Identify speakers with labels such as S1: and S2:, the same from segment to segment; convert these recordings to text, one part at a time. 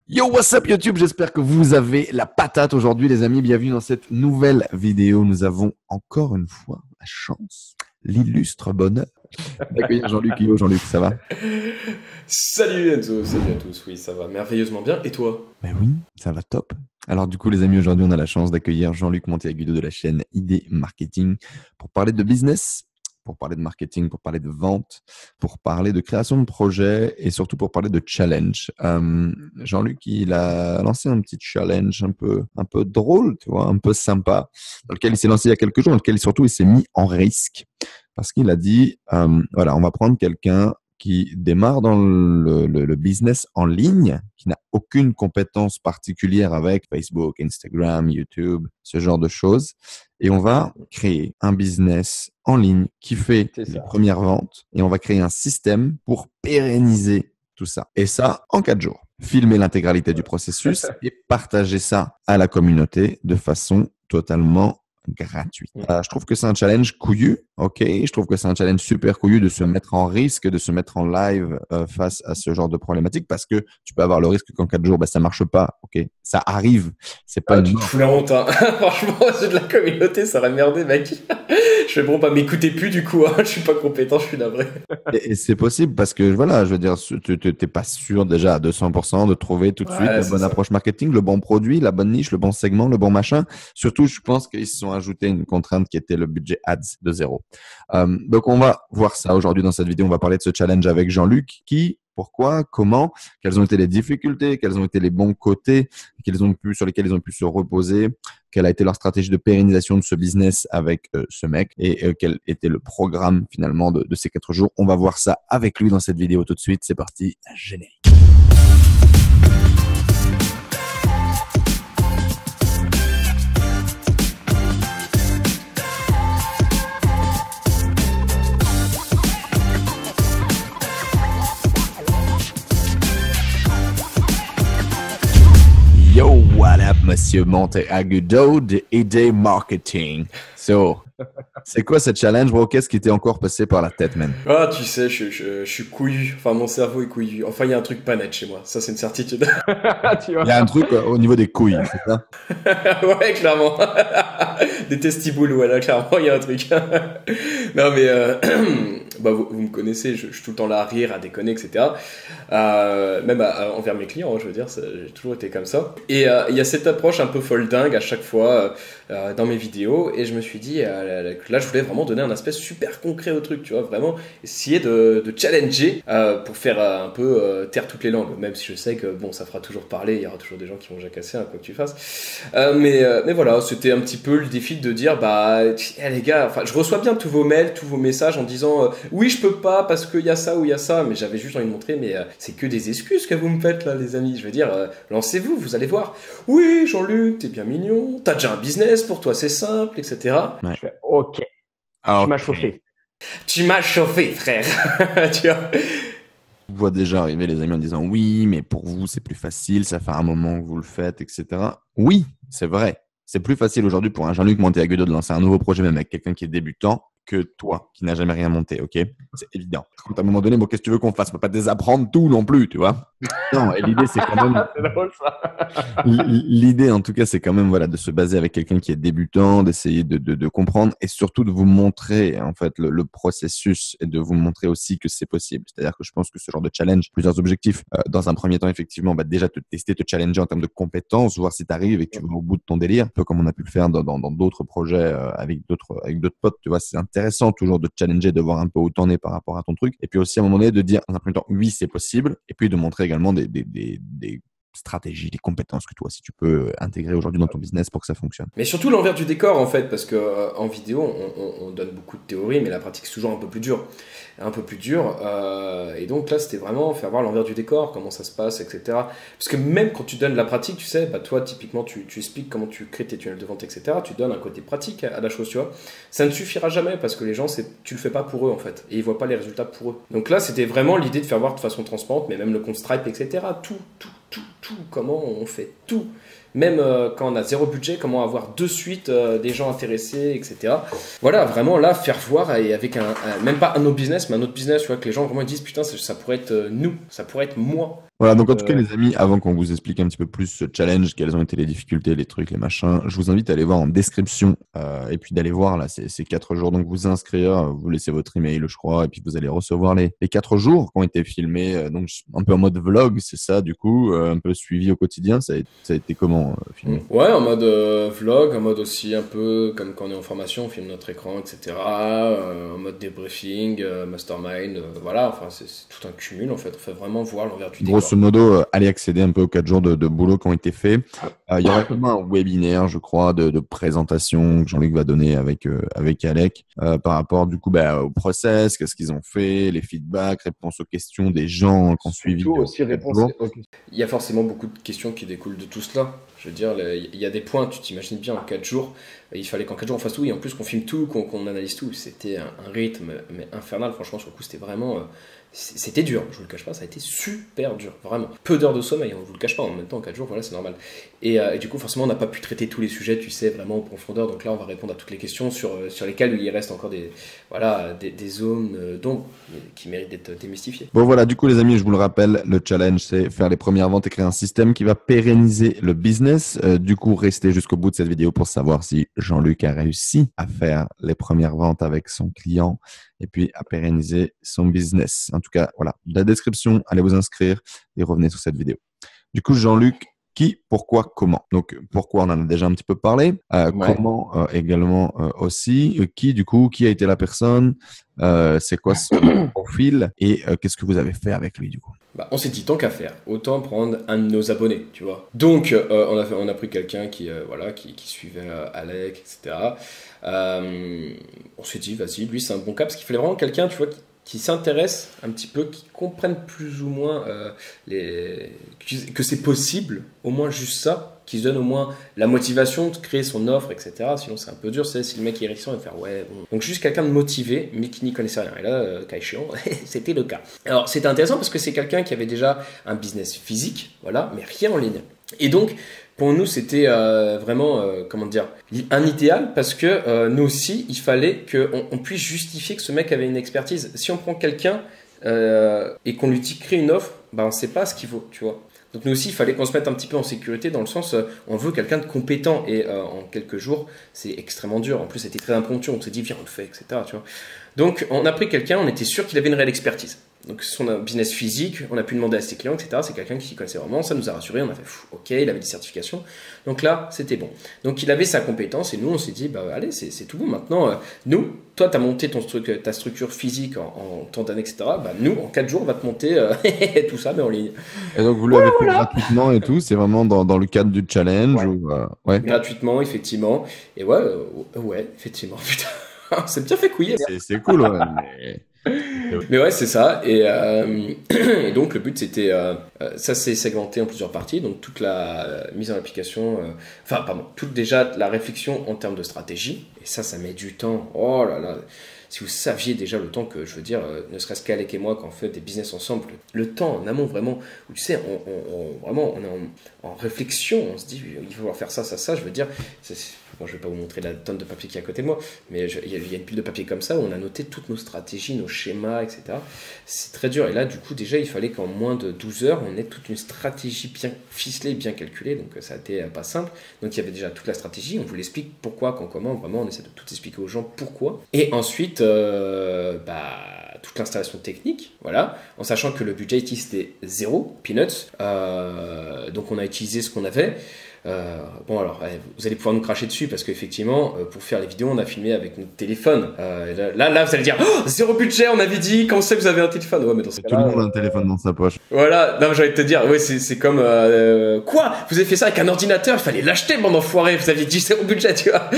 S1: Yo, what's up YouTube? J'espère que vous avez la patate aujourd'hui, les amis. Bienvenue dans cette nouvelle vidéo. Nous avons encore une fois la chance, l'illustre bonheur d'accueillir Jean-Luc. Yo, Jean-Luc, ça va?
S2: Salut Enzo, salut à tous, oui ça va merveilleusement bien, et toi?
S1: Ben oui, ça va top. Alors du coup, les amis, aujourd'hui, on a la chance d'accueillir Jean-Luc Monteagudo de la chaîne ID Marketing pour parler de business, pour parler de marketing, pour parler de vente, pour parler de création de projet et surtout pour parler de challenge. Jean-Luc, il a lancé un petit challenge un peu drôle, tu vois, un peu sympa, dans lequel il s'est lancé il y a quelques jours, dans lequel surtout il s'est mis en risque parce qu'il a dit, voilà, on va prendre quelqu'un qui démarre dans le business en ligne, qui n'a aucune compétence particulière avec Facebook, Instagram, YouTube, ce genre de choses. Et on va créer un business en ligne qui fait les premières ventes et on va créer un système pour pérenniser tout ça. Et ça, en 4 jours. Filmer l'intégralité du processus et partager ça à la communauté de façon totalement gratuite. Je trouve que c'est un challenge couillu, ok. Je trouve que c'est un challenge super couillu de se mettre en risque, de se mettre en live face à ce genre de problématique parce que tu peux avoir le risque qu'en 4 jours, ça marche pas, ok. Ça arrive, c'est pas
S2: Tu te fous la honte, hein. Franchement, ceux de la communauté, ça aurait merdé, mec. Je fais bon, m'écoutez plus du coup, hein. Je suis pas compétent, je suis navré.
S1: Et c'est possible parce que voilà, je veux dire, tu n'es pas sûr déjà à 200% de trouver tout de suite la bonne approche marketing, le bon produit, la bonne niche, le bon segment, le bon machin. Surtout, je pense qu'ils se sont ajoutés une contrainte qui était le budget ads de 0. Donc, on va voir ça aujourd'hui dans cette vidéo. On va parler de ce challenge avec Jean-Luc qui, pourquoi, comment, quelles ont été les difficultés, quels ont été les bons côtés sur lesquels ils ont pu se reposer, quelle a été leur stratégie de pérennisation de ce business avec ce mec et quel était le programme finalement de ces 4 jours. On va voir ça avec lui dans cette vidéo tout de suite. C'est parti, générique. Yo, what up, monsieur Monteagudo de ID Marketing. So, c'est quoi ce challenge, bro? Qu'est-ce qui t'est encore passé par la tête, man?
S2: Ah, tu sais, je suis couillu. Enfin, mon cerveau est couillu. Enfin, il y a un truc pas net chez moi. Ça, c'est une certitude.
S1: Tu vois. Il y a un truc au niveau des couilles, c'est ça?
S2: Ouais, clairement. Des testiboules, voilà, clairement, il y a un truc. Non, mais vous me connaissez, je suis tout le temps là à rire, à déconner, etc. Même envers mes clients, je veux dire, j'ai toujours été comme ça. Et il y a cette approche un peu folle dingue à chaque fois dans mes vidéos. Et je me suis dit, là, je voulais vraiment donner un aspect super concret au truc, tu vois, vraiment essayer de challenger pour faire un peu taire toutes les langues. Même si je sais que, bon, ça fera toujours parler, il y aura toujours des gens qui vont jacasser, hein, quoi que tu fasses. Mais voilà, c'était un petit peu le défi de dire, les gars, enfin, je reçois bien tous vos mails, tous vos messages en disant oui, je peux pas parce qu'il y a ça ou il y a ça, mais j'avais juste envie de montrer, mais c'est que des excuses que vous me faites là, les amis. Je veux dire, lancez-vous, vous allez voir. Oui, Jean-Luc, t'es bien mignon, t'as déjà un business, pour toi c'est simple, etc.
S3: Ouais. Je fais, ok. Tu m'as chauffé.
S2: Tu m'as chauffé, frère. Tu vois.
S1: Je vois déjà arriver les amis en disant oui, mais pour vous c'est plus facile, ça fait un moment que vous le faites, etc. Oui, c'est vrai. C'est plus facile aujourd'hui pour un Jean-Luc Monteagudo de lancer un nouveau projet, même avec quelqu'un qui est débutant, que toi, qui n'as jamais rien monté, ok? C'est évident. Par contre, à un moment donné, bon, qu'est-ce que tu veux qu'on fasse? On peut pas désapprendre tout non plus, tu vois? Non, et l'idée, c'est quand même...
S3: C'est drôle, ça.
S1: L'idée, en tout cas, c'est quand même, voilà, de se baser avec quelqu'un qui est débutant, d'essayer de comprendre et surtout de vous montrer, en fait, le processus et de vous montrer aussi que c'est possible. C'est-à-dire que je pense que ce genre de challenge, plusieurs objectifs. Dans un premier temps, effectivement, déjà te tester, te challenger en termes de compétences, voir si tu arrives et que tu vas au bout de ton délire. Un peu comme on a pu le faire dans d'autres projets avec d'autres potes, tu vois, c'est intéressant toujours de te challenger, de voir un peu où t'en es par rapport à ton truc. Et puis aussi, à un moment donné, de dire, dans un premier temps, oui, c'est possible. Et puis de montrer également des stratégies, des compétences que toi, si tu peux intégrer aujourd'hui dans ton business pour que ça fonctionne.
S2: Mais surtout l'envers du décor, en fait, parce que en vidéo, on donne beaucoup de théorie, mais la pratique, c'est toujours un peu plus dur. Et donc là, c'était vraiment faire voir l'envers du décor, comment ça se passe, etc. Parce que même quand tu donnes la pratique, tu sais, toi, typiquement, tu expliques comment tu crées tes tunnels de vente, etc. Tu donnes un côté pratique à la chose, tu vois. Ça ne suffira jamais parce que les gens, tu le fais pas pour eux, en fait. Et ils voient pas les résultats pour eux. Donc là, c'était vraiment l'idée de faire voir de façon transparente, mais même le compte Stripe, etc. Tout tout, comment on fait tout. Même quand on a zéro budget, comment avoir de suite des gens intéressés, etc. Voilà, vraiment là, faire voir, et avec même pas un autre business, mais un autre business, tu vois, que les gens vraiment disent, putain, ça pourrait être nous, ça pourrait être moi.
S1: Voilà, donc en tout cas, les amis, avant qu'on vous explique un petit peu plus ce challenge, quelles ont été les difficultés, les trucs, les machins, je vous invite à aller voir en description et puis d'aller voir là ces 4 jours. Donc vous inscrire, vous laissez votre email, je crois, et puis vous allez recevoir les 4 jours qui ont été filmés, donc un peu en mode vlog, c'est ça, du coup, un peu suivi au quotidien. Ça a été comment filmé?
S2: Ouais, en mode vlog, en mode aussi un peu comme quand on est en formation, on filme notre écran, etc. En mode débriefing, mastermind, voilà, enfin c'est tout un cumul en fait. On fait vraiment voir l'envers du décor.
S1: Grosso modo, allez accéder un peu aux 4 jours de boulot qui ont été faits. Il y aura comme un webinaire, je crois, de présentation que Jean-Luc va donner avec Alec par rapport du coup au process, qu'est-ce qu'ils ont fait, les feedbacks, réponses aux questions des gens qui ont suivi.
S3: Aussi réponse.
S2: Il y a forcément beaucoup de questions qui découlent de tout cela. Je veux dire, il y a des points, tu t'imagines bien, en 4 jours, il fallait qu'en 4 jours on fasse tout, et en plus qu'on filme tout, qu'on analyse tout. C'était un rythme mais infernal, franchement, sur le coup, c'était vraiment... C'était dur, je vous le cache pas, ça a été super dur, vraiment. Peu d'heures de sommeil, on vous le cache pas, en même temps, en 4 jours, voilà, c'est normal. Et du coup, forcément, on n'a pas pu traiter tous les sujets, tu sais, vraiment en profondeur. Donc là, on va répondre à toutes les questions sur lesquelles il reste encore des zones d'ombre qui méritent d'être démystifiées.
S1: Bon, voilà, du coup, les amis, je vous le rappelle, le challenge, c'est faire les premières ventes et créer un système qui va pérenniser le business. Du coup, restez jusqu'au bout de cette vidéo pour savoir si Jean-Luc a réussi à faire les premières ventes avec son client et puis à pérenniser son business. En tout cas, voilà, la description, allez vous inscrire et revenez sur cette vidéo. Du coup, Jean-Luc, qui, pourquoi, comment? Donc, pourquoi, on en a déjà un petit peu parlé.
S3: Ouais.
S1: Comment également aussi. Qui, du coup, qui a été la personne? C'est quoi son profil? Et qu'est-ce que vous avez fait avec lui, du coup?
S2: On s'est dit, tant qu'à faire, autant prendre un de nos abonnés, tu vois. Donc, on a pris quelqu'un qui suivait Alec, etc. On s'est dit, vas-y, lui, c'est un bon cas, parce qu'il fallait vraiment quelqu'un, tu vois, qui s'intéresse un petit peu, qui comprenne plus ou moins que c'est possible, au moins juste ça, qui se donne au moins la motivation de créer son offre, etc. Sinon, c'est un peu dur, si le mec est réticent, il va faire ouais, bon. Donc, juste quelqu'un de motivé, mais qui n'y connaissait rien. Et là, cas échéant, c'était le cas. Alors, c'était intéressant parce que c'est quelqu'un qui avait déjà un business physique, voilà, mais rien en ligne. Et donc, pour nous, c'était vraiment, un idéal parce que nous aussi, il fallait qu'on puisse justifier que ce mec avait une expertise. Si on prend quelqu'un et qu'on lui dit crée une offre, on ne sait pas ce qu'il vaut, tu vois. Donc nous aussi, il fallait qu'on se mette un petit peu en sécurité dans le sens, on veut quelqu'un de compétent et en quelques jours, c'est extrêmement dur. En plus, c'était très impromptu, on s'est dit viens, on le fait, etc. Tu vois. Donc on a pris quelqu'un, on était sûr qu'il avait une réelle expertise. Donc son business physique, on a pu demander à ses clients, etc. C'est quelqu'un qui s'y connaissait vraiment, ça nous a rassurés, on a fait ok, il avait des certifications. Donc là, c'était bon. Donc il avait sa compétence et nous, on s'est dit, allez, c'est tout bon. Maintenant, nous, toi, tu as monté ta structure physique en tant d'années, etc. Nous, en 4 jours, on va te monter tout ça, mais en ligne.
S1: Et donc vous l'avez fait gratuitement et tout, c'est vraiment dans le cadre du challenge
S2: ouais. Gratuitement, effectivement. Et ouais, effectivement, putain, c'est bien fait couiller.
S1: C'est cool, ouais.
S2: Mais ouais, c'est ça. Et donc, le but, c'était... ça s'est segmenté en plusieurs parties. Donc, toute la mise en application... toute déjà la réflexion en termes de stratégie. Et ça met du temps. Oh là là. Si vous saviez déjà le temps que, je veux dire, ne serait-ce qu'Alec et moi, quand on fait des business ensemble, le temps en amont, vraiment, où tu sais, on est en réflexion, on se dit, il va falloir faire ça, je veux dire, bon, je vais pas vous montrer la tonne de papier qui est à côté de moi, mais il y a une pile de papier comme ça où on a noté toutes nos stratégies, nos schémas, etc. C'est très dur. Et là, du coup, déjà, il fallait qu'en moins de 12 heures, on ait toute une stratégie bien ficelée, bien calculée. Donc, ça a été pas simple. Donc, il y avait déjà toute la stratégie. On vous l'explique pourquoi, quand, comment. Vraiment, on essaie de tout expliquer aux gens pourquoi. Et ensuite, toute l'installation technique, voilà, en sachant que le budget ici, c'était 0, peanuts. Donc, on a utilisé ce qu'on avait. Vous allez pouvoir nous cracher dessus parce qu'effectivement, pour faire les vidéos, on a filmé avec notre téléphone. Là, vous allez dire, 0 budget, on avait dit, comment ça vous avez un téléphone? Ouais, mais dans ce
S1: cas-là, tout le monde a un téléphone dans sa poche.
S2: Voilà, non, j'ai envie de te dire, ouais, c'est comme, quoi? Vous avez fait ça avec un ordinateur, il fallait l'acheter, bande d'enfoirés, vous aviez dit 0 budget, tu vois.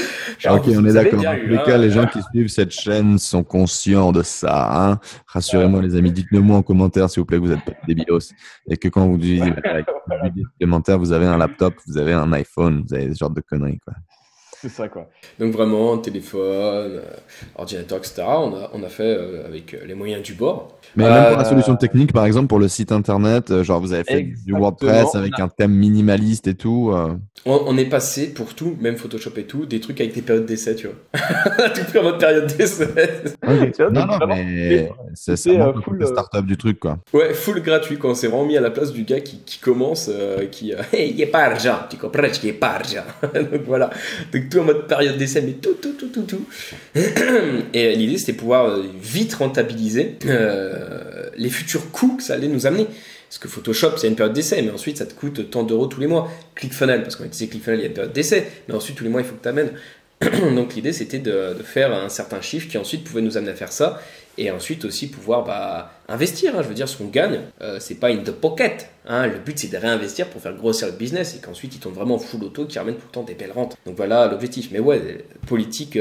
S1: Ok, on est d'accord. Dans tous les cas, les gens qui suivent cette chaîne sont conscients de ça, hein. Rassurez-moi, les amis, dites-le moi en commentaire, s'il vous plaît, que vous êtes pas des débilos. Et que quand vous dites, avec un budget supplémentaire, vous avez un laptop, vous avez un iPhone, vous avez ce genre de conneries, quoi.
S3: C'est ça, quoi.
S2: Donc vraiment, téléphone, ordinateur, etc. On a fait avec les moyens du bord.
S1: Mais même pour la solution technique, par exemple, pour le site internet, genre vous avez fait du WordPress avec un thème minimaliste et tout.
S2: On est passé pour tout, même Photoshop et tout, des trucs avec des périodes d'essai, tu vois. Tout pris en mode période d'essai.
S1: Okay. Non, mais c'est full start-up du truc, quoi.
S2: Ouais, full gratuit, quoi. On s'est vraiment mis à la place du gars qui commence, hey, il n'y a pas argent, tu comprends, il n'y a pas argent. Donc voilà. Donc tout en mode période d'essai, mais tout. Et l'idée, c'était pouvoir vite rentabiliser les futurs coûts que ça allait nous amener. Parce que Photoshop, c'est une période d'essai, mais ensuite, ça te coûte tant d'euros tous les mois. ClickFunnels, parce qu'on disait ClickFunnels, il y a une période d'essai, mais ensuite, tous les mois, il faut que tu amènes. Donc l'idée, c'était de faire un certain chiffre qui ensuite pouvait nous amener à faire ça, et ensuite aussi pouvoir investir. Je veux dire, ce qu'on gagne, c'est pas in the pocket. Le but, c'est de réinvestir pour faire grossir le business, et qu'ensuite, ils tombent vraiment full auto, qui ramènent tout le temps des belles rentes. Donc voilà l'objectif. Mais ouais, politique,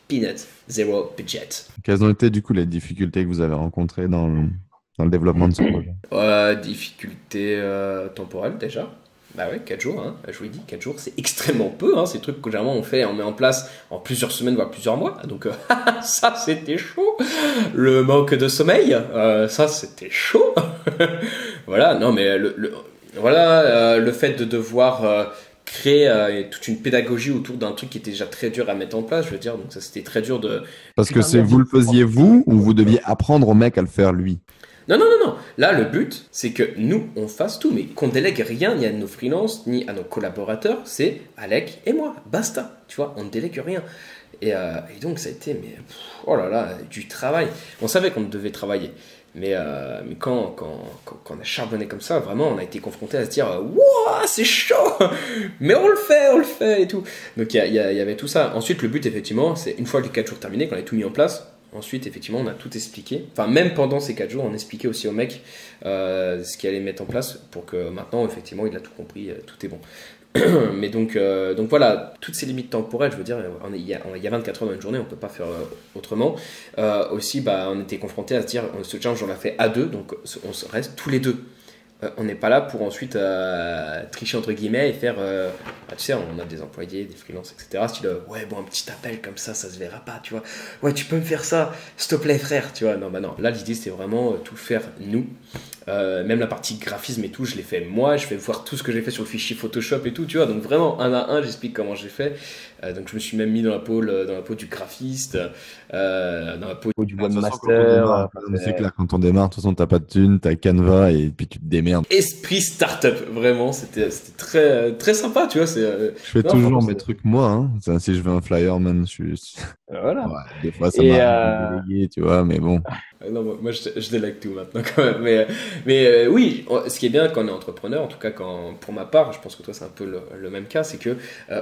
S2: peanuts, zéro budget.
S1: Quelles ont été du coup les difficultés que vous avez rencontrées dans le développement de ce projet?
S2: Difficultés temporelles déjà. Bah ouais, 4 jours, hein. Je vous l'ai dit, 4 jours, c'est extrêmement peu. Ces trucs que généralement on met en place en plusieurs semaines, voire plusieurs mois. Donc ça, c'était chaud. Le manque de sommeil, ça, c'était chaud. Voilà, non mais le fait de devoir créer toute une pédagogie autour d'un truc qui était déjà très dur à mettre en place, je veux dire. Donc ça, c'était très dur de...
S1: Parce que vous le faisiez vous, ou vous deviez apprendre au mec à le faire lui?
S2: Non. Là, le but, c'est que nous, on fasse tout, mais qu'on délègue rien ni à nos freelances, ni à nos collaborateurs. C'est Alec et moi. Basta. Tu vois, on ne délègue rien. Et donc, ça a été, oh là là, du travail. On savait qu'on devait travailler. Mais quand on a charbonné comme ça, vraiment, on a été confronté à se dire « Wouah, c'est chaud ! Mais on le fait et tout !» Donc, il y avait tout ça. Ensuite, le but, effectivement, c'est une fois les 4 jours terminés, qu'on a tout mis en place, ensuite, effectivement, on a tout expliqué. Enfin, même pendant ces 4 jours, on expliquait aussi au mec ce qu'il allait mettre en place pour que maintenant, effectivement, il a tout compris, tout est bon. Mais donc voilà, toutes ces limites temporelles, je veux dire, il y a 24 heures dans une journée, on ne peut pas faire autrement. Aussi, on était confronté à se dire, ce challenge, on l'a fait à 2, donc on reste tous les deux. On n'est pas là pour ensuite tricher entre guillemets et faire tu sais, on a des employés, des freelances, etc. Style ouais, bon, un petit appel comme ça se verra pas, tu vois. Ouais, tu peux me faire ça, s'il te plaît, frère, tu vois. Non, là, l'idée, c'était vraiment tout faire nous. Même la partie graphisme et tout, je l'ai fait moi. Je fais voir tout ce que j'ai fait sur le fichier Photoshop et tout, tu vois. Donc vraiment, un à un, j'explique comment j'ai fait. Donc je me suis même mis dans la peau du graphiste, dans la peau
S3: du webmaster.
S1: C'est clair, quand on démarre, de toute façon, t'as pas de thune, t'as Canva et puis tu te démerdes.
S2: Esprit startup, vraiment, c'était très, très sympa, tu vois. Je
S1: fais toujours mes trucs moi. Si je veux un flyer, man,
S3: voilà.
S1: Ouais, des fois, ça m'a délégué, tu vois, mais bon.
S2: Non, moi je délègue tout maintenant quand même. Mais oui, ce qui est bien quand on est entrepreneur, en tout cas pour ma part, je pense que toi c'est un peu le même cas, c'est que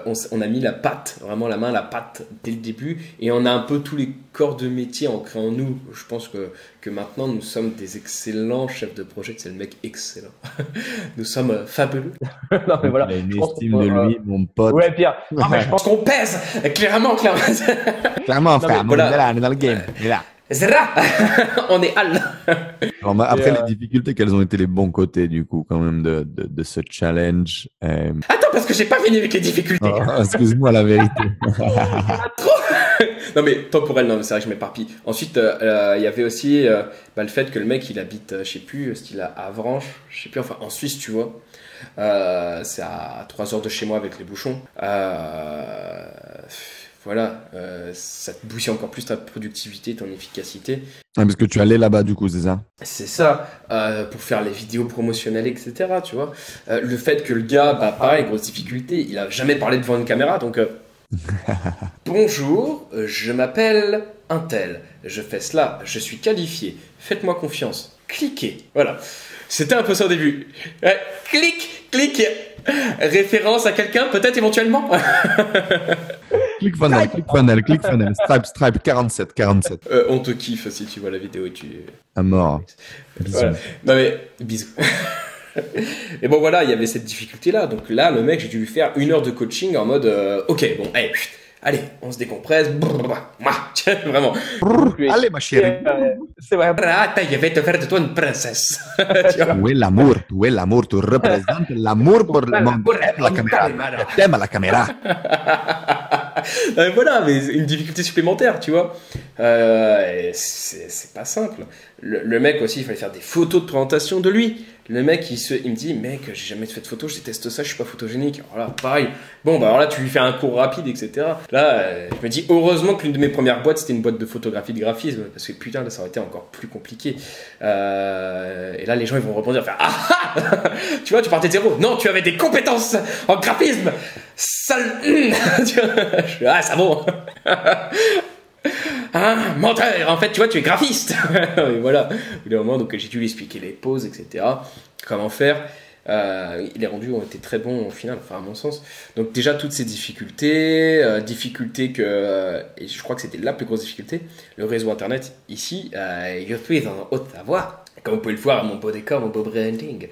S2: on a mis la patte, vraiment la main à la patte dès le début, et on a un peu tous les corps de métier ancrés en nous. Je pense que maintenant nous sommes des excellents chefs de projet, c'est le mec excellent. Nous sommes fabuleux.
S3: Non, mais voilà,
S1: il a une estime de lui, mon pote.
S3: Ouais, Pierre.
S2: Non, mais je pense qu'on pèse, clairement.
S1: Clairement, frère, on est dans le game. Et là.
S2: Zera on est Al.
S1: Alors, après, les difficultés, quels ont été les bons côtés, du coup, quand même, de ce challenge
S2: Attends, parce que j'ai pas fini avec les difficultés.
S1: Oh, excuse-moi, la vérité.
S2: Non, mais temporel, non, mais c'est vrai que je m'éparpille. Ensuite, il y avait aussi le fait que le mec, il habite, je sais plus, style à Avranches, je sais plus, enfin, en Suisse, tu vois. C'est à 3 heures de chez moi avec les bouchons. Voilà, ça te booste encore plus ta productivité, ton efficacité.
S1: Parce que tu allais là-bas, du coup, c'est ça?
S2: C'est ça, pour faire les vidéos promotionnelles, etc. Tu vois, le fait que le gars, pareil, grosse difficulté, il a jamais parlé devant une caméra, donc bonjour, je m'appelle Untel, je fais cela, je suis qualifié, faites-moi confiance, cliquez, voilà. C'était un peu ça au début. Clique. Référence à quelqu'un, peut-être éventuellement.
S1: ClickFunnels, Stripe, 47.
S2: On te kiffe si tu vois la vidéo et tu...
S1: À mort.
S2: Bisous. Voilà. Non mais, bisous. Et bon voilà, il y avait cette difficulté-là. Donc là, le mec, j'ai dû lui faire 1 heure de coaching en mode, ok, bon, allez, on se décompresse. Vraiment.
S1: Allez, ma chérie.
S2: C'est vrai. Je vais te faire de toi une princesse.
S1: Où est l'amour, tu représentes l'amour pour le monde. La caméra. T'aimes la caméra.
S2: Voilà, mais une difficulté supplémentaire, tu vois. Et c'est pas simple. Le mec aussi, il fallait faire des photos de présentation de lui. Le mec, il me dit, mec, j'ai jamais fait de photos, je déteste ça, je suis pas photogénique. Alors là, pareil. Bon, bah alors là, tu lui fais un cours rapide, etc. Là, je me dis, heureusement que l'une de mes premières boîtes, c'était une boîte de photographie de graphisme, parce que putain, là, ça aurait été encore plus compliqué. Et là, les gens, ils vont répondre, faire, ah ah tu vois, tu partais de zéro. Non, tu avais des compétences en graphisme. Sale. Tu vois, ah, ça vaut. Ah, menteur, en fait, tu vois, tu es graphiste. Et voilà, au bout d'un moment, donc j'ai dû lui expliquer les poses, etc. Comment faire. Les rendus ont été très bons au final, enfin à mon sens. Donc déjà toutes ces difficultés, et je crois que c'était la plus grosse difficulté, le réseau internet ici, je suis en Haute-Savoie. Comme vous pouvez le voir à mon beau décor, mon beau branding.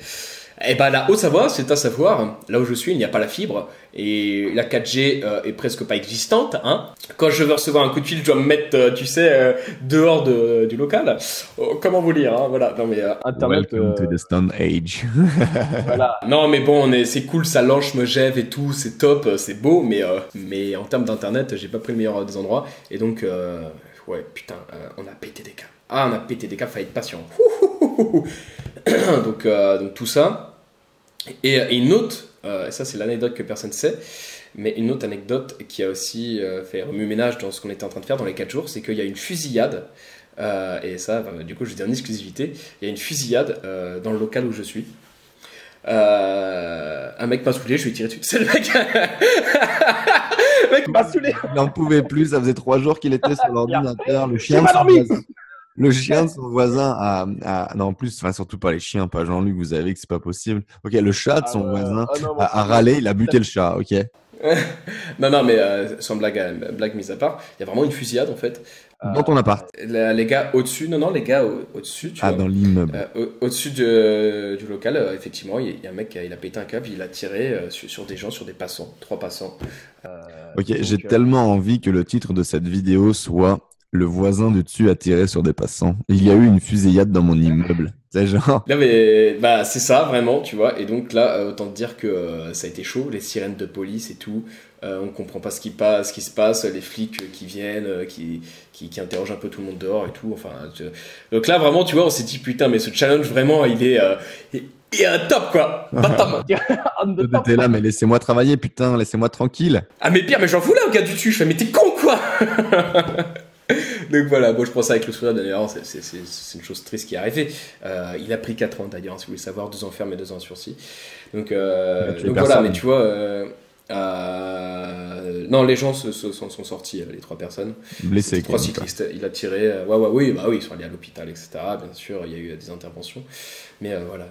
S2: Et ben la Haute-Savoie, c'est à savoir, là où je suis, il n'y a pas la fibre et la 4G est presque pas existante. Hein. Quand je veux recevoir un coup de fil, je dois me mettre, tu sais, dehors du local. Oh, comment vous lire, hein, voilà. Non mais
S3: Internet.
S1: Welcome to the Stone Age.
S3: Voilà.
S2: non mais bon, c'est cool, ça lance, me gève et tout, c'est top, c'est beau, mais en termes d'internet, j'ai pas pris le meilleur des endroits et donc ouais putain, on a pété des câbles. Ah, on a pété des câbles, fallait être patient. Donc tout ça. Et une autre, et ça c'est l'anecdote que personne ne sait, mais une autre anecdote qui a aussi fait remue-ménage dans ce qu'on était en train de faire dans les 4 jours, c'est qu'il y a une fusillade, et ça, du coup je dis en exclusivité, il y a une fusillade dans le local où je suis. Un mec m'a saoulé, je lui ai tiré dessus. C'est le mec. Le mec m'a saoulé.
S1: Il n'en pouvait plus, ça faisait 3 jours qu'il était sur l'ordinateur. Le chien de son voisin non, en plus, enfin, surtout pas les chiens, pas Jean-Luc, vous savez que c'est pas possible. Ok, le chat de son voisin a râlé, il a buté le chat, ok.
S2: non, mais sans blague mise à part, il y a vraiment une fusillade en fait.
S1: Dans ton appart.
S2: Les gars au-dessus, les gars au-dessus, tu vois.
S1: Dans l'immeuble.
S2: Au-dessus du local, effectivement, il y a un mec, il a pété un câble, il a tiré sur des gens, sur des passants, 3 passants.
S1: Ok, j'ai tellement envie que le titre de cette vidéo soit Le voisin du dessus a tiré sur des passants. Il y a eu une fusillade dans mon immeuble. C'est genre.
S2: Non mais bah c'est ça vraiment, tu vois. Et donc là, autant te dire que ça a été chaud, les sirènes de police et tout. On comprend pas ce qui se passe, les flics qui viennent, qui interrogent un peu tout le monde dehors et tout. Enfin, donc là vraiment, tu vois, on s'est dit putain, mais ce challenge vraiment, il est top quoi. Bottom.
S1: T'es là, mais laissez-moi travailler, putain, laissez-moi tranquille.
S2: Ah mais pire, mais j'en fous là au gars du dessus. Je fais mais t'es con quoi. Donc voilà, bon, je pense avec le sourire d'ailleurs, c'est une chose triste qui est arrivée. Il a pris 4 ans d'ailleurs, si vous voulez savoir, 2 ans ferme et 2 ans sursis. Donc voilà, mais tu vois, non, les gens sont sortis, les 3 personnes.
S1: Blessés.
S2: 3 cyclistes, il a tiré, oui, ils sont allés à l'hôpital, etc. Bien sûr, il y a eu des interventions, mais voilà,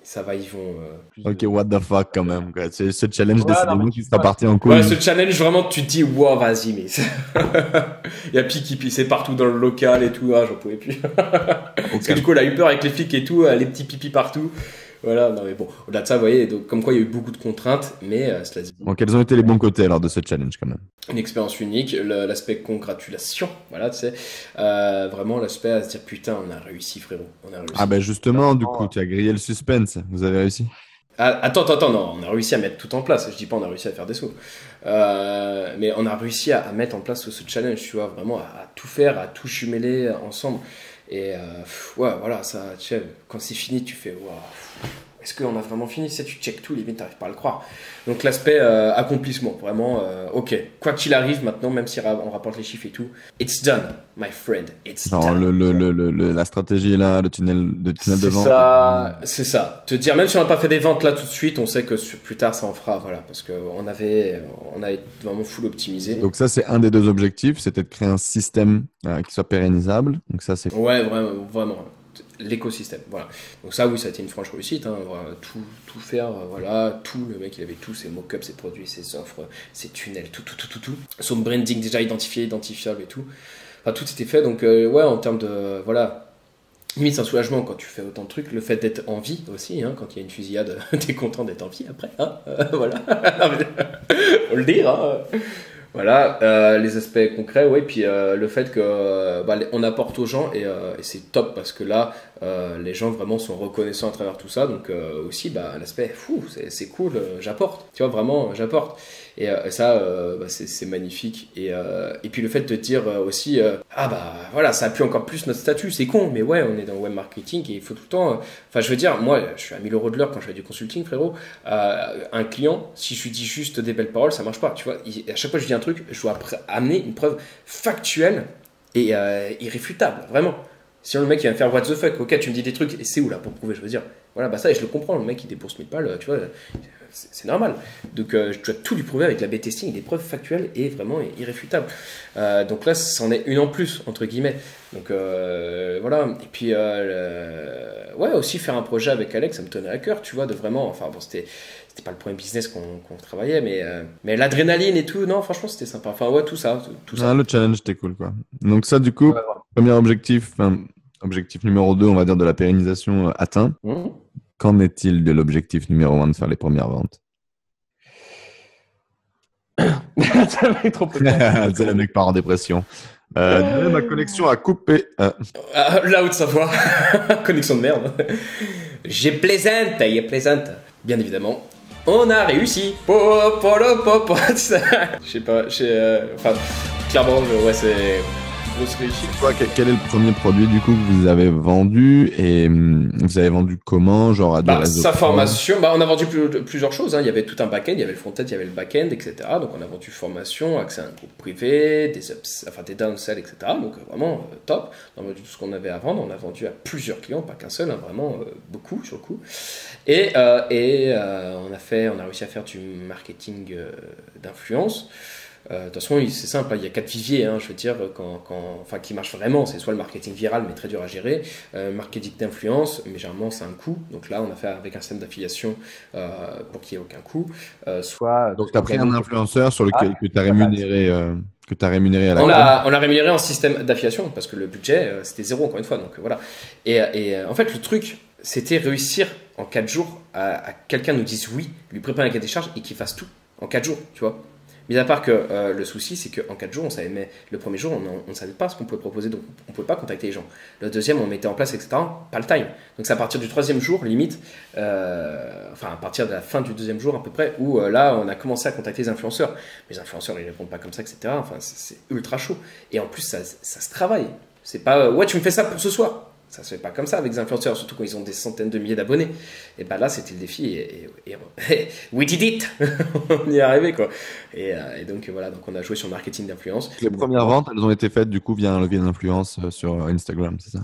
S2: ça va, ils vont.
S1: Ok, what the fuck quand même. Quoi. Ce challenge, décidément, qui sera parti en couille.
S2: Ouais, ce challenge, vraiment, tu te dis, wow, vas-y, mais. Il y a Pi qui pissait partout dans le local et tout, j'en pouvais plus. Parce que du coup, il a eu peur avec les flics et tout, les petits pipis partout. Voilà, non mais bon, au-delà de ça, vous voyez, donc, comme quoi il y a eu beaucoup de contraintes, mais cela dit.
S1: Bon, quels ont été les bons côtés alors de ce challenge quand même?
S2: Une expérience unique, l'aspect congratulation, voilà, tu sais, vraiment l'aspect à se dire putain, on a réussi frérot, on a réussi.
S1: Ah ben justement, du coup, tu as grillé le suspense, vous avez réussi?
S2: Attends, non, on a réussi à mettre tout en place, je dis pas on a réussi à faire des sauts, mais on a réussi à mettre en place ce challenge, tu vois, vraiment à tout faire, à tout jumeler ensemble. Et ouais, voilà, ça, tu sais, quand c'est fini, tu fais waouh, est-ce qu'on a vraiment fini? Tu checkes tout, limite, t'arrives pas à le croire. Donc l'aspect accomplissement, vraiment, ok, quoi qu'il arrive maintenant, même si on rapporte les chiffres et tout, it's done, my friend, it's done.
S1: La stratégie là, le tunnel de vente.
S2: C'est ça. Te dire, même si on n'a pas fait des ventes là tout de suite, on sait que plus tard ça en fera, voilà, parce qu'on avait vraiment full optimisé.
S1: Donc ça, c'est un des 2 objectifs, c'était de créer un système qui soit pérennisable. Donc ça, c'est.
S2: Ouais, vraiment. L'écosystème, voilà. Donc ça, oui, ça a été une franche réussite, hein, voilà, tout faire, voilà, tout, le mec, il avait tout, ses mock-ups, ses produits, ses offres, ses tunnels, tout. Son branding déjà identifiable et tout. Enfin, tout était fait, donc ouais, en termes de, voilà, limite, c'est un soulagement quand tu fais autant de trucs, le fait d'être en vie aussi, hein, quand il y a une fusillade, t'es content d'être en vie après, hein, voilà, faut le dire, hein. Voilà, les aspects concrets, ouais, puis le fait que on apporte aux gens et c'est top parce que là, Les gens vraiment sont reconnaissants à travers tout ça. Donc aussi, l'aspect, fou, c'est cool, j'apporte. Tu vois, vraiment, j'apporte. Et ça, c'est magnifique. Et puis le fait de te dire aussi, voilà, ça appuie encore plus notre statut. C'est con, mais ouais, on est dans le web marketing et il faut tout le temps. Enfin, je veux dire, moi, je suis à 1000 euros de l'heure quand je fais du consulting, frérot. Un client, si je lui dis juste des belles paroles, ça marche pas. Tu vois, à chaque fois que je dis un truc, je dois amener une preuve factuelle et irréfutable, vraiment. Sinon, le mec, il va me faire what the fuck. Ok, tu me dis des trucs, et c'est où là pour prouver? Je veux dire, voilà, ça, et je le comprends. Le mec, il débourse 1000 balles, tu vois, c'est normal. Donc, je dois tout lui prouver avec la B-testing, des preuves factuelles et vraiment irréfutables. Donc là, c'en est une en plus, entre guillemets. Donc, voilà. Et puis, ouais, aussi faire un projet avec Alex, ça me tenait à cœur, tu vois, de vraiment. Enfin, bon, c'était pas le premier business qu'on travaillait, mais l'adrénaline et tout, non, franchement, c'était sympa. Enfin, ouais, tout ça.
S1: Le challenge, c'était cool, quoi. Donc ça, du coup, premier objectif, objectif numéro 2, on va dire, de la pérennisation atteint. Qu'en est-il de l'objectif numéro 1 de faire les premières ventes?
S3: C'est le mec trop peu.
S1: C'est le mec part en dépression. Ma connexion a coupé.
S2: Là, haute Savoie. Connexion de merde. J'ai plaisante, bien évidemment. On a réussi. Je sais pas, enfin, clairement, ouais, c'est grosse réussite.
S1: Toi, quel est le premier produit du coup que vous avez vendu et vous avez vendu comment, genre à
S2: sa formation, on a vendu plusieurs choses. Hein. Il y avait tout un back-end, il y avait le front-end, il y avait le back-end, etc. Donc on a vendu formation, accès à un groupe privé, des downsells, etc. Donc vraiment top. On a vendu tout ce qu'on avait à vendre. On a vendu à plusieurs clients, pas qu'un seul, hein, vraiment beaucoup sur le coup. Et on a réussi à faire du marketing d'influence. De toute façon, c'est simple, il y a 4 viviers, hein, je veux dire, qui marchent vraiment. C'est soit le marketing viral, mais très dur à gérer, marketing d'influence, mais généralement c'est un coût. Donc là, on a fait avec un système d'affiliation pour qu'il n'y ait aucun coût.
S1: Donc tu as pris un influenceur sur lequel que tu as rémunéré. Que tu as rémunéré à la
S2: on l'a rémunéré en système d'affiliation parce que le budget c'était 0 encore une fois. Donc voilà. Et en fait, le truc, c'était réussir en 4 jours à quelqu'un nous dise oui, lui préparer un cahier des charges et qu'il fasse tout en 4 jours, tu vois. Mis à part que le souci, c'est qu'en 4 jours, on savait, mais le premier jour, on ne savait pas ce qu'on pouvait proposer, donc on ne pouvait pas contacter les gens. Le deuxième, on mettait en place, etc. Pas le time. Donc c'est à partir du 3e jour, limite, à partir de la fin du 2e jour à peu près, où là, on a commencé à contacter les influenceurs. Mais les influenceurs, ils ne répondent pas comme ça, etc. Enfin, c'est ultra chaud. Et en plus, ça se travaille. C'est pas, ouais, tu me fais ça pour ce soir. Ça se fait pas comme ça avec des influenceurs, surtout quand ils ont des centaines de milliers d'abonnés. Et là, c'était le défi. Et we did it. On y est arrivé, quoi. Et donc, voilà. Donc, on a joué sur le marketing d'influence.
S1: Les premières ventes, elles ont été faites, du coup, via un levier d'influence sur Instagram, c'est ça?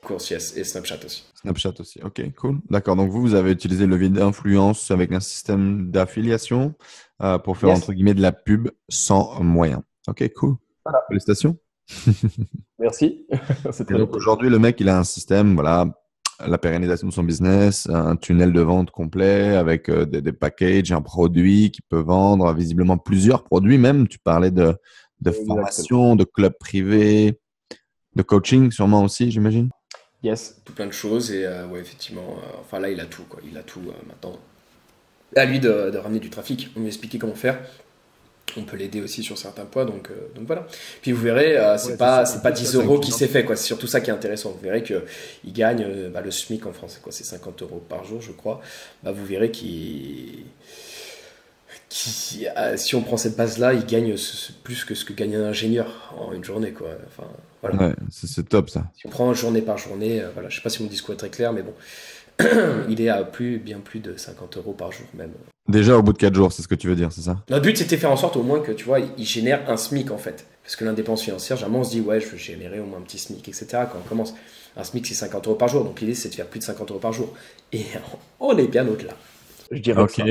S2: Course, yes. Et Snapchat aussi.
S1: Snapchat aussi. Ok, cool. D'accord. Donc, vous avez utilisé le levier d'influence avec un système d'affiliation pour faire, entre guillemets, de la pub sans moyens. Ok, cool. Voilà. Félicitations.
S3: Merci.
S1: Et donc aujourd'hui, le mec, il a un système, voilà, la pérennisation de son business, un tunnel de vente complet avec des packages, un produit qu'il peut vendre, visiblement plusieurs produits même. Tu parlais de formation, de club privé, de coaching sûrement aussi, j'imagine.
S2: Yes, tout plein de choses et ouais, effectivement, là, il a tout, quoi. Il a tout maintenant. À lui de ramener du trafic. On lui expliquer comment faire. On peut l'aider aussi sur certains points, donc voilà. Puis vous verrez, c'est pas 10 euros qui s'est fait, quoi. C'est surtout ça qui est intéressant. Vous verrez qu'il gagne le SMIC en France, c'est 50 euros par jour, je crois. Vous verrez si on prend cette base-là, il gagne plus que ce que gagne un ingénieur en une journée, quoi. Enfin, voilà.
S1: Ouais, c'est top ça.
S2: Si on prend journée par journée, voilà. Je sais pas si mon discours est très clair, mais bon. Il est à bien plus de 50 euros par jour même.
S1: Déjà au bout de 4 jours, c'est ce que tu veux dire, c'est ça?
S2: Notre but, c'était faire en sorte au moins que, tu vois, il génère un SMIC en fait. Parce que l'indépendance financière, généralement, on se dit, ouais, je veux générer au moins un petit SMIC, etc. Quand on commence, un SMIC, c'est 50 euros par jour. Donc l'idée, c'est de faire plus de 50 euros par jour. Et on est bien au-delà.
S3: Je dirais
S1: ok,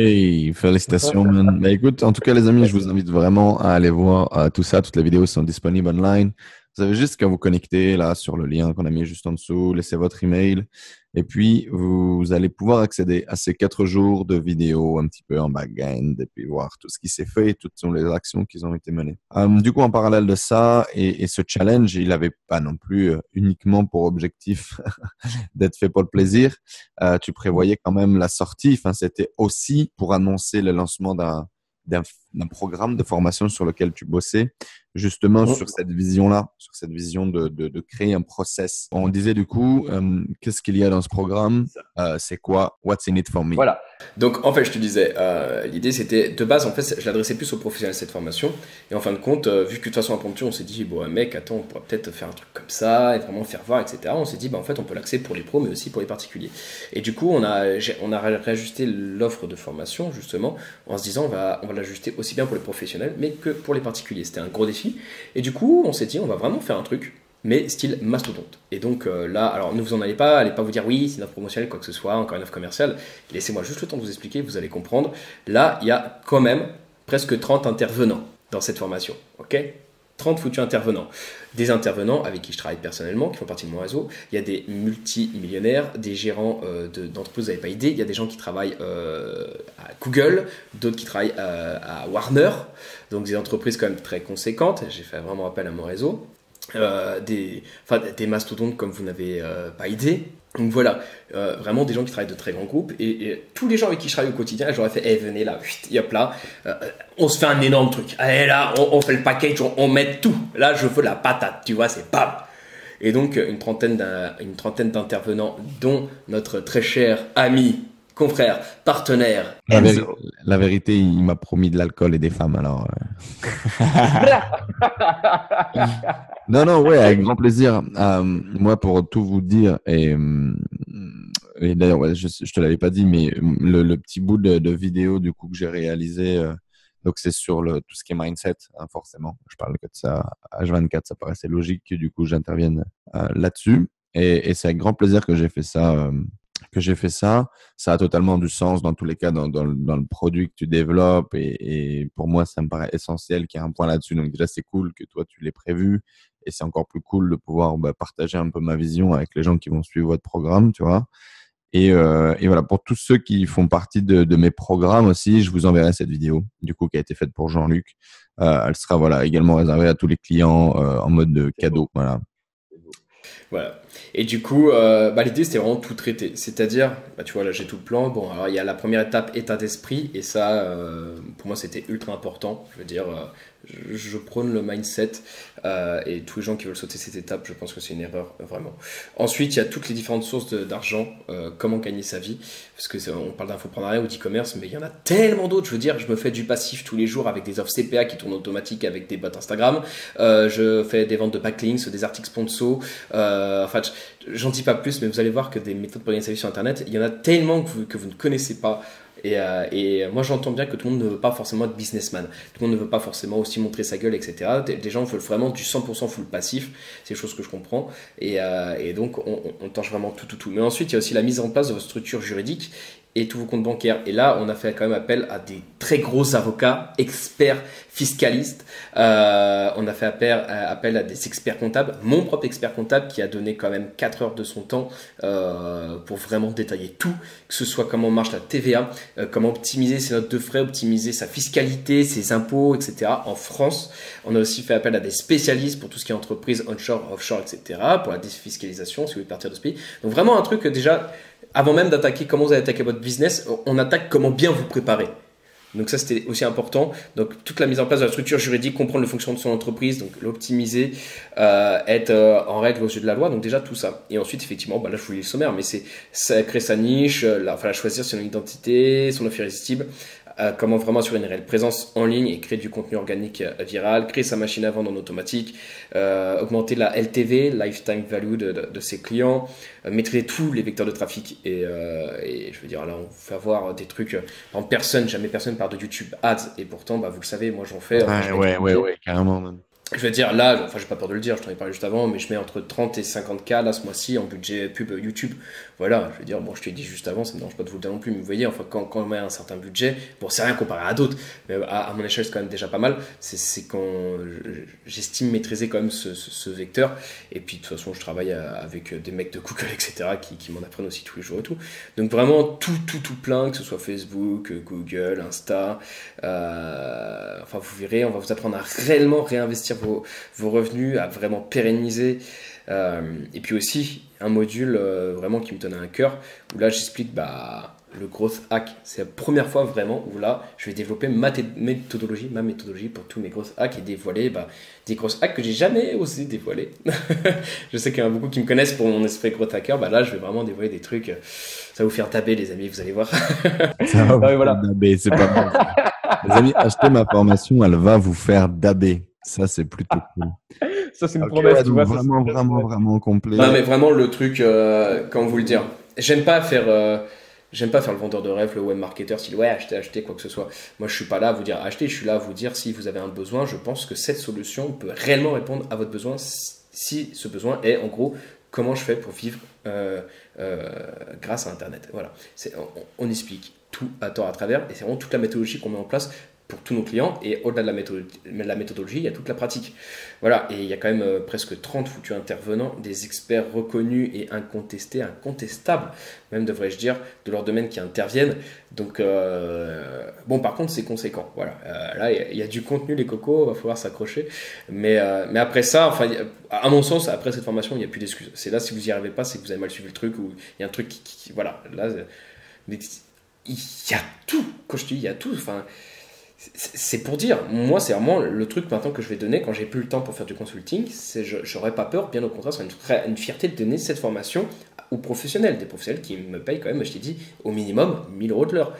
S1: félicitations, man. Bah, écoute, en tout cas, les amis, je vous invite vraiment à aller voir tout ça. Toutes les vidéos sont disponibles online. Vous avez juste qu'à vous connecter là sur le lien qu'on a mis juste en dessous, laissez votre email et puis vous allez pouvoir accéder à ces 4 jours de vidéos un petit peu en back-end et puis voir tout ce qui s'est fait et toutes les actions qui ont été menées. Du coup, en parallèle de ça et ce challenge, il n'avait pas non plus uniquement pour objectif d'être fait pour le plaisir. Tu prévoyais quand même la sortie. Enfin, c'était aussi pour annoncer le lancement d'un programme de formation sur lequel tu bossais. justement sur cette vision-là, sur cette vision de créer un process. On disait du coup, qu'est-ce qu'il y a dans ce programme? C'est quoi? What's in it for me?
S3: Voilà.
S2: Donc, en fait, je te disais, l'idée c'était, de base, en fait, je l'adressais plus aux professionnels cette formation. Et en fin de compte, vu que de toute façon, impromptu, on s'est dit, bon, mec, attends, on pourrait peut-être faire un truc comme ça et vraiment faire voir, etc. On s'est dit, bah, en fait, on peut l'axer pour les pros, mais aussi pour les particuliers. Et du coup, on a réajusté l'offre de formation, justement, en se disant, on va l'ajuster aussi bien pour les professionnels, mais que pour les particuliers. C'était un gros défi. Et du coup, on s'est dit, on va vraiment faire un truc, mais style mastodonte. Et donc là, alors ne vous en allez pas vous dire oui, c'est une offre promotionnelle, quoi que ce soit, encore une offre commerciale. Laissez-moi juste le temps de vous expliquer, vous allez comprendre. Là, il y a quand même presque 30 intervenants dans cette formation, ok? 30 foutus intervenants. Des intervenants avec qui je travaille personnellement, qui font partie de mon réseau. Il y a des multimillionnaires, des gérants d'entreprises, vous n'avez pas idée. Il y a des gens qui travaillent à Google, d'autres qui travaillent à Warner, donc des entreprises quand même très conséquentes. J'ai fait vraiment appel à mon réseau. Des mastodontes comme vous n'avez pas idée. Donc voilà, vraiment des gens qui travaillent de très grands groupes et tous les gens avec qui je travaille au quotidien, j'aurais fait, hey, venez là, hop là, on se fait un énorme truc. Allez là, on fait le package, on met tout. Là, je veux la patate, tu vois, c'est bam. Et donc une trentaine d'intervenants, dont notre très cher ami, confrère, partenaire.
S1: La vérité, il m'a promis de l'alcool et des femmes, alors. Non, ouais, avec grand plaisir. Moi, pour tout vous dire, et d'ailleurs, ouais, je te l'avais pas dit, mais le petit bout de vidéo du coup que j'ai réalisé, donc c'est sur tout ce qui est mindset, hein, forcément. Je parle que de ça H24, ça paraissait logique que du coup j'intervienne là-dessus. Et c'est avec grand plaisir que j'ai fait ça. Ça a totalement du sens dans tous les cas dans le produit que tu développes et pour moi ça me paraît essentiel qu'il y ait un point là-dessus. Donc déjà c'est cool que toi tu l'aies prévu et c'est encore plus cool de pouvoir partager un peu ma vision avec les gens qui vont suivre votre programme, tu vois. Et voilà, pour tous ceux qui font partie de mes programmes aussi, je vous enverrai cette vidéo du coup qui a été faite pour Jean-Luc. Elle sera voilà également réservée à tous les clients en mode de cadeau. Voilà.
S2: Voilà. Et du coup, l'idée c'était vraiment tout traiter. C'est-à-dire, tu vois, là j'ai tout le plan. Bon, alors il y a la première étape, état d'esprit, et ça, pour moi c'était ultra important. Je veux dire, je prône le mindset et tous les gens qui veulent sauter cette étape, je pense que c'est une erreur vraiment. Ensuite, il y a toutes les différentes sources d'argent, comment gagner sa vie, parce que on parle d'infoprenariat ou d'e-commerce, mais il y en a tellement d'autres. Je veux dire, je me fais du passif tous les jours avec des offres CPA qui tournent automatique avec des bots Instagram. Je fais des ventes de backlinks, des articles sponsors. Enfin, j'en dis pas plus, mais vous allez voir que des méthodes pour gagner sa vie sur Internet, il y en a tellement que vous ne connaissez pas. Et moi j'entends bien que tout le monde ne veut pas forcément être businessman, tout le monde ne veut pas forcément aussi montrer sa gueule, etc. Des gens veulent vraiment du 100% full passif, c'est des choses que je comprends, et donc on tâche vraiment tout. Mais ensuite il y a aussi la mise en place de votre structure juridique et tous vos comptes bancaires. Et là, on a fait quand même appel à des très gros avocats, experts fiscalistes. On a fait appel à des experts comptables. Mon propre expert comptable qui a donné quand même 4 heures de son temps pour vraiment détailler tout, que ce soit comment marche la TVA, comment optimiser ses notes de frais, optimiser sa fiscalité, ses impôts, etc. En France, on a aussi fait appel à des spécialistes pour tout ce qui est entreprise onshore, offshore, etc. pour la défiscalisation, si vous voulez partir de ce pays. Donc vraiment un truc déjà... Avant même d'attaquer comment vous allez attaquer votre business, on attaque comment bien vous préparer. Donc ça, c'était aussi important. Donc toute la mise en place de la structure juridique, comprendre le fonctionnement de son entreprise, donc l'optimiser, être en règle aux yeux de la loi. Donc déjà tout ça. Et ensuite, effectivement, là je vous lis le sommaire, mais c'est créer sa niche, choisir son identité, son offre irrésistible. Comment vraiment assurer une réelle présence en ligne et créer du contenu organique viral, créer sa machine à vendre en automatique, augmenter la LTV, Lifetime Value de ses clients, maîtriser tous les vecteurs de trafic et je veux dire là on fait avoir des trucs jamais personne parle de YouTube Ads et pourtant vous le savez, moi j'en fais.
S1: Ouais, carrément même.
S2: Je veux dire, là, j'ai pas peur de le dire, je t'en ai parlé juste avant, mais je mets entre 30 et 50K là ce mois-ci en budget pub YouTube. Voilà, je veux dire, bon, je t'ai dit juste avant, ça me dérange pas de vous le dire non plus, mais vous voyez, enfin, quand on met un certain budget, bon, c'est rien comparé à d'autres, mais à mon échelle, c'est quand même déjà pas mal. C'est quand j'estime maîtriser quand même ce vecteur. Et puis, de toute façon, je travaille avec des mecs de Google, etc., qui m'en apprennent aussi tous les jours et tout. Donc, vraiment, tout plein, que ce soit Facebook, Google, Insta. Enfin, vous verrez, on va vous apprendre à réellement réinvestir vos revenus, à vraiment pérenniser. Et puis aussi un module vraiment qui me tenait à cœur où là j'explique le growth hack. C'est la première fois vraiment où là, je vais développer ma méthodologie pour tous mes growth hacks et dévoiler des growth hacks que j'ai jamais osé dévoiler. Je sais qu'il y en a beaucoup qui me connaissent pour mon esprit growth hacker. Là, je vais vraiment dévoiler des trucs. Ça va vous faire taber, les amis, vous allez voir.
S1: Ça va vous faire
S3: voilà.
S1: daber, c'est pas mal. Les amis, achetez ma formation, elle va vous faire daber. Ça, c'est plutôt cool.
S3: Ça, c'est une
S1: Ok,
S3: promesse,
S1: ouais,
S3: tu
S1: donc
S3: vois.
S1: vraiment complet.
S2: Non, mais vraiment, le truc, comment vous le dire, j'aime pas faire le vendeur de rêve, le web marketer, style ouais, achetez, quoi que ce soit. Moi, je suis pas là à vous dire achetez, je suis là à vous dire si vous avez un besoin. Je pense que cette solution peut réellement répondre à votre besoin si ce besoin est en gros comment je fais pour vivre grâce à Internet. Voilà, on explique tout à tort à travers et c'est vraiment toute la méthodologie qu'on met en place pour tous nos clients et au-delà de la méthodologie, il y a toute la pratique. Voilà, et il y a quand même presque 30 foutus intervenants, des experts reconnus et incontestés, incontestables, même devrais-je dire, de leur domaine qui interviennent. Donc, bon, par contre, c'est conséquent. Voilà, là, il y a du contenu, les cocos, il va falloir s'accrocher. Mais après ça, enfin, à mon sens, après cette formation, il n'y a plus d'excuses. C'est là, si vous n'y arrivez pas, c'est que vous avez mal suivi le truc ou il y a un truc qui voilà, là, mais il y a tout. Quand je te dis, il y a tout, enfin. C'est pour dire, moi c'est vraiment le truc maintenant que je vais donner quand j'ai plus le temps pour faire du consulting, j'aurais pas peur, bien au contraire, c'est une fierté de donner cette formation aux professionnels, des professionnels qui me payent quand même, je t'ai dit, au minimum 1000 euros de l'heure.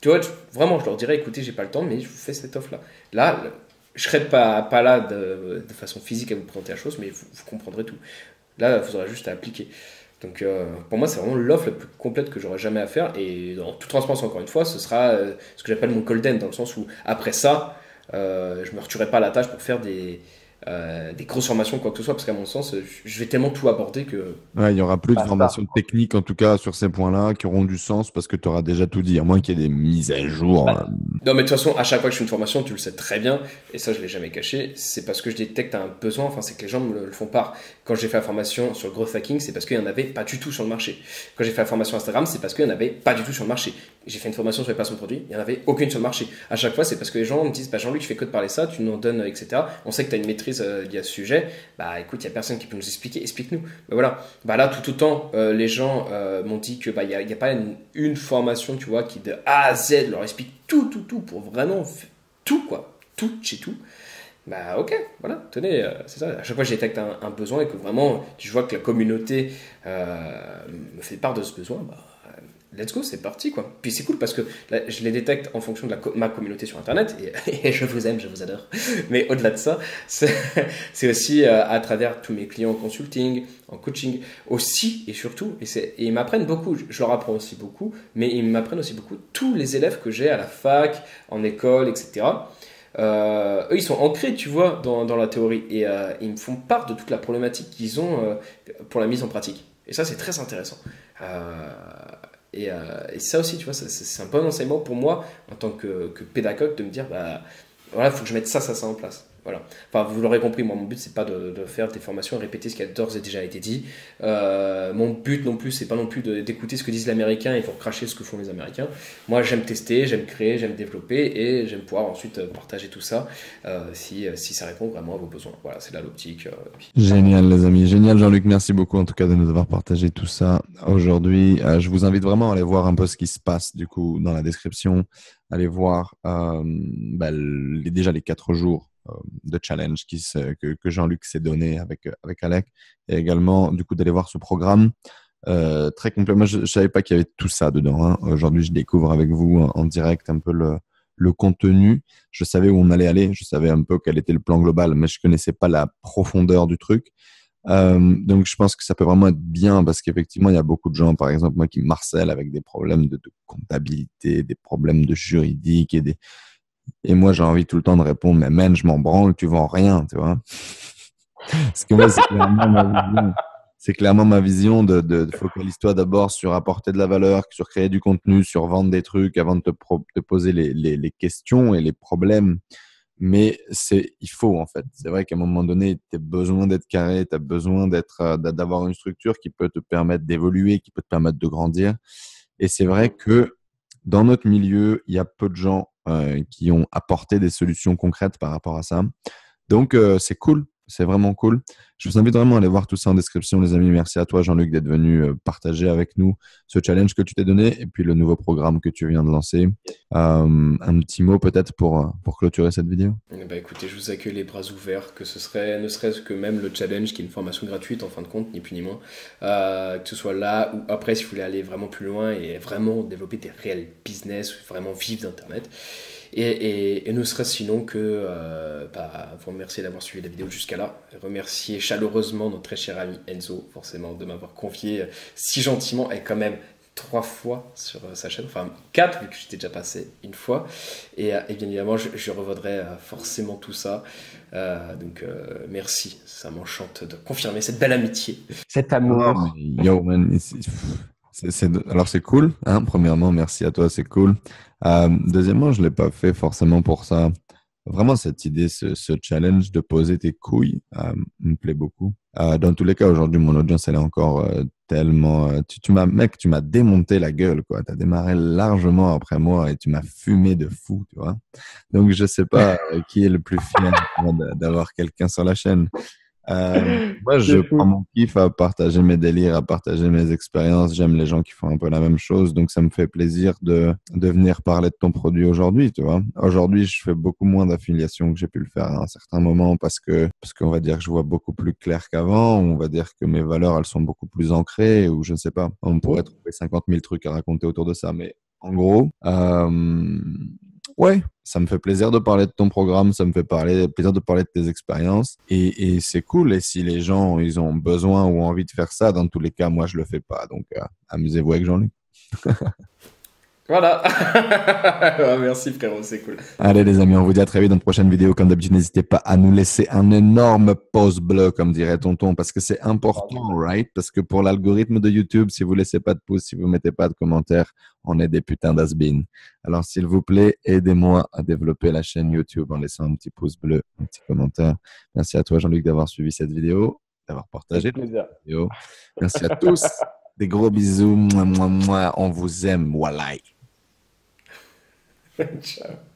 S2: Tu vois, vraiment, je leur dirais, écoutez, j'ai pas le temps, mais je vous fais cette offre-là. Là, je serai pas là de façon physique à vous présenter la chose, mais vous comprendrez tout. Là, vous aurez juste à appliquer. Donc pour moi, c'est vraiment l'offre la plus complète que j'aurais jamais à faire. Et en toute transparence, encore une fois, ce sera ce que j'appelle mon golden, dans le sens où après ça, je me retuerai pas à la tâche pour faire des grosses formations, quoi que ce soit, parce qu'à mon sens, je vais tellement tout aborder que.
S1: Ouais, il y aura plus de
S3: Basta.
S1: formations techniques, en tout cas, sur ces points-là, qui auront du sens parce que tu auras déjà tout dit, à moins qu'il y ait des mises à jour.
S2: Non, mais de toute façon, à chaque fois que je fais une formation, tu le sais très bien, et ça, je l'ai jamais caché, c'est parce que je détecte un besoin, enfin, c'est que les gens me le font part. Quand j'ai fait la formation sur le growth hacking, c'est parce qu'il n'y en avait pas du tout sur le marché. Quand j'ai fait la formation Instagram, c'est parce qu'il n'y en avait pas du tout sur le marché. J'ai fait une formation sur les placements de produits, il n'y en avait aucune sur le marché. À chaque fois, c'est parce que les gens me disent, Jean-Luc, je fais que de parler ça, tu nous en donnes, etc. On sait que tu as une maîtrise liée à ce sujet. Écoute, il n'y a personne qui peut nous expliquer, explique-nous. Voilà. Là, tout autant, les gens m'ont dit que il y a pas une formation, tu vois, qui de A à Z leur explique tout, pour vraiment tout, quoi. Tout, chez tout. Ok, voilà, tenez, c'est ça. À chaque fois, je détecte un besoin et que vraiment, je vois que la communauté me fait part de ce besoin, let's go, c'est parti, quoi. Puis c'est cool parce que là, je les détecte en fonction de ma communauté sur Internet et je vous aime, je vous adore. Mais au-delà de ça, c'est aussi à travers tous mes clients en consulting, en coaching aussi et surtout. Et ils m'apprennent beaucoup, je leur apprends aussi beaucoup, mais ils m'apprennent aussi beaucoup tous les élèves que j'ai à la fac, en école, etc. Eux, ils sont ancrés, tu vois, dans la théorie et ils me font part de toute la problématique qu'ils ont pour la mise en pratique. Et ça, c'est très intéressant. Et ça aussi, tu vois, c'est un bon enseignement pour moi en tant que pédagogue de me dire, voilà, il faut que je mette ça en place. Voilà. Enfin, vous l'aurez compris, moi, mon but, c'est pas de faire des formations et répéter ce qui a d'ores et déjà été dit. Mon but non plus, c'est pas non plus d'écouter ce que disent les Américains et pour cracher ce que font les Américains. Moi, j'aime tester, j'aime créer, j'aime développer et j'aime pouvoir ensuite partager tout ça si ça répond vraiment à vos besoins. Voilà, c'est là l'optique.
S1: Génial, les amis. Génial, Jean-Luc. Merci beaucoup, en tout cas, de nous avoir partagé tout ça aujourd'hui. Je vous invite vraiment à aller voir un peu ce qui se passe, du coup, dans la description. Allez voir déjà les 4 jours de challenge que Jean-Luc s'est donné avec Alec et également du coup d'aller voir ce programme très complet. Moi, je savais pas qu'il y avait tout ça dedans, hein. Aujourd'hui, je découvre avec vous en direct un peu le contenu. Je savais où on allait aller, je savais un peu quel était le plan global, mais je connaissais pas la profondeur du truc. Donc, je pense que ça peut vraiment être bien parce qu'effectivement, il y a beaucoup de gens, par exemple, moi, qui me harcèlent avec des problèmes de comptabilité, des problèmes de juridique et moi, j'ai envie tout le temps de répondre, mais man, je m'en branle, tu vends rien, tu vois. Parce que moi, c'est clairement ma vision de focalise-toi d'abord sur apporter de la valeur, sur créer du contenu, sur vendre des trucs avant de te poser les questions et les problèmes. Mais il faut, en fait. C'est vrai qu'à un moment donné, tu as besoin d'être carré, tu as besoin d'avoir une structure qui peut te permettre d'évoluer, qui peut te permettre de grandir. Et c'est vrai que dans notre milieu, il y a peu de gens qui ont apporté des solutions concrètes par rapport à ça. Donc, c'est cool. C'est vraiment cool. Je vous invite vraiment à aller voir tout ça en description, les amis. Merci à toi, Jean-Luc, d'être venu partager avec nous ce challenge que tu t'es donné et puis le nouveau programme que tu viens de lancer. Un petit mot peut-être pour clôturer cette vidéo.
S2: Bah écoutez, je vous accueille les bras ouverts, que ce serait ne serait-ce que même le challenge, qui est une formation gratuite en fin de compte, ni plus ni moins, que ce soit là ou après si vous voulez aller vraiment plus loin et vraiment développer des réels business, vraiment vivre d'Internet. Et ne serait-ce sinon que vous remercier d'avoir suivi la vidéo jusqu'à là, remercier chaleureusement notre très cher ami Enzo, forcément, de m'avoir confié si gentiment et quand même 3 fois sur sa chaîne, enfin 4 vu que j'étais déjà passé une fois, et bien évidemment je revaudrai forcément tout ça, donc merci, ça m'enchante de confirmer cette belle amitié.
S3: Cet amour.
S1: Yo, man, alors c'est cool, hein, premièrement, merci à toi, c'est cool. Deuxièmement, je ne l'ai pas fait forcément pour ça. Vraiment, cette idée, ce challenge de poser tes couilles me plaît beaucoup. Dans tous les cas, aujourd'hui, mon audience, elle est encore tellement... tu m'as démonté la gueule, quoi. Tu as démarré largement après moi et tu m'as fumé de fou, tu vois. Donc, je ne sais pas qui est le plus fier d'avoir quelqu'un sur la chaîne. Moi, je prends mon kiff à partager mes délires, à partager mes expériences. J'aime les gens qui font un peu la même chose. Donc, ça me fait plaisir de venir parler de ton produit aujourd'hui, tu vois. Aujourd'hui, je fais beaucoup moins d'affiliation que j'ai pu le faire à un certain moment parce qu'on va dire que je vois beaucoup plus clair qu'avant. On va dire que mes valeurs, elles sont beaucoup plus ancrées ou je ne sais pas. On pourrait trouver 50 000 trucs à raconter autour de ça. Mais en gros, ouais, ça me fait plaisir de parler de ton programme, ça me fait plaisir de parler de tes expériences et c'est cool. Et si les gens, ils ont besoin ou envie de faire ça, dans tous les cas, moi, je le fais pas. Donc, amusez-vous avec Jean-Luc.
S2: Voilà. Merci frérot, c'est cool.
S1: Allez les amis, on vous dit à très vite dans une prochaine vidéo. Comme d'habitude, n'hésitez pas à nous laisser un énorme pouce bleu, comme dirait Tonton, parce que c'est important, right? Parce que pour l'algorithme de YouTube, si vous laissez pas de pouce, si vous mettez pas de commentaires, on est des putains d'has-been. Alors s'il vous plaît, aidez-moi à développer la chaîne YouTube en laissant un petit pouce bleu, un petit commentaire. Merci à toi Jean-Luc d'avoir suivi cette vidéo, d'avoir partagé cette vidéo. Merci à tous. Des gros bisous. Mouah, mouah, mouah. On vous aime. Wallah.
S2: Ciao.